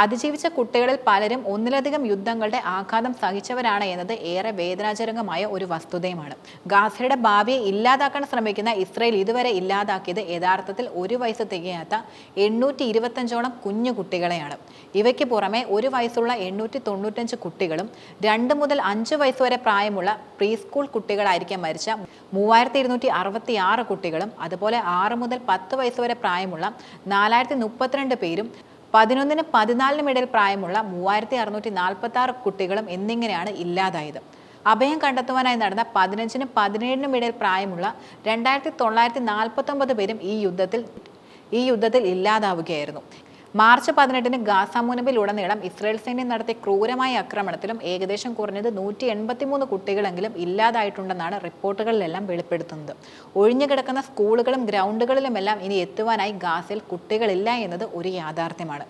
അതിജീവിച്ച കുട്ടികളിൽ പലരും ഒന്നിലധികം യുദ്ധങ്ങളുടെ ആഘാതം സഹിച്ചവരാണ് എന്നത് ഏറെ വേദനാജനകമായ ഒരു വസ്തുതയുമാണ്. ഗാസയുടെ ഭാവിയെ ഇല്ലാതാക്കാൻ ശ്രമിക്കുന്ന ഇസ്രയേൽ ഇതുവരെ ഇല്ലാതാക്കിയത് യഥാർത്ഥത്തിൽ 1 വയസ്സ് തികയാത്ത 825ഓളം കുഞ്ഞു കുട്ടികളെയാണ്. ഇവയ്ക്ക് പുറമെ 1 വയസ്സുള്ള 895 കുട്ടികളും 2 മുതൽ 5 വയസ്സ് വരെ പ്രായമുള്ള പ്രീ സ്കൂൾ കുട്ടികളായിരിക്കാം മരിച്ച 3266 കുട്ടികളും, അതുപോലെ 6 മുതൽ 10 വയസ്സ് വരെ പ്രായമുള്ള 4032 പേരും, 11-നും 14-നും ഇടയിൽ പ്രായമുള്ള 3646 കുട്ടികളും എന്നിങ്ങനെയാണ് ഇല്ലാതായത്. അഭയം കണ്ടെത്തുവാനായി നടന്ന 15-നും 17-നും ഇടയിൽ പ്രായമുള്ള 2949 പേരും ഈ യുദ്ധത്തിൽ ഇല്ലാതാവുകയായിരുന്നു. മാർച്ച് 18-ന് ഗാസ മുനമ്പിലുടനീളം ഇസ്രായേൽ സൈന്യം നടത്തിയ ക്രൂരമായ ആക്രമണത്തിലും ഏകദേശം കുറഞ്ഞത് 183 കുട്ടികളെങ്കിലും ഇല്ലാതായിട്ടുണ്ടെന്നാണ് റിപ്പോർട്ടുകളിലെല്ലാം വെളിപ്പെടുത്തുന്നത്. ഒഴിഞ്ഞുകിടക്കുന്ന സ്കൂളുകളും ഗ്രൗണ്ടുകളിലുമെല്ലാം ഇനി എത്തുവാനായി ഗാസയിൽ കുട്ടികളില്ല എന്നത് ഒരു യാഥാർത്ഥ്യമാണ്.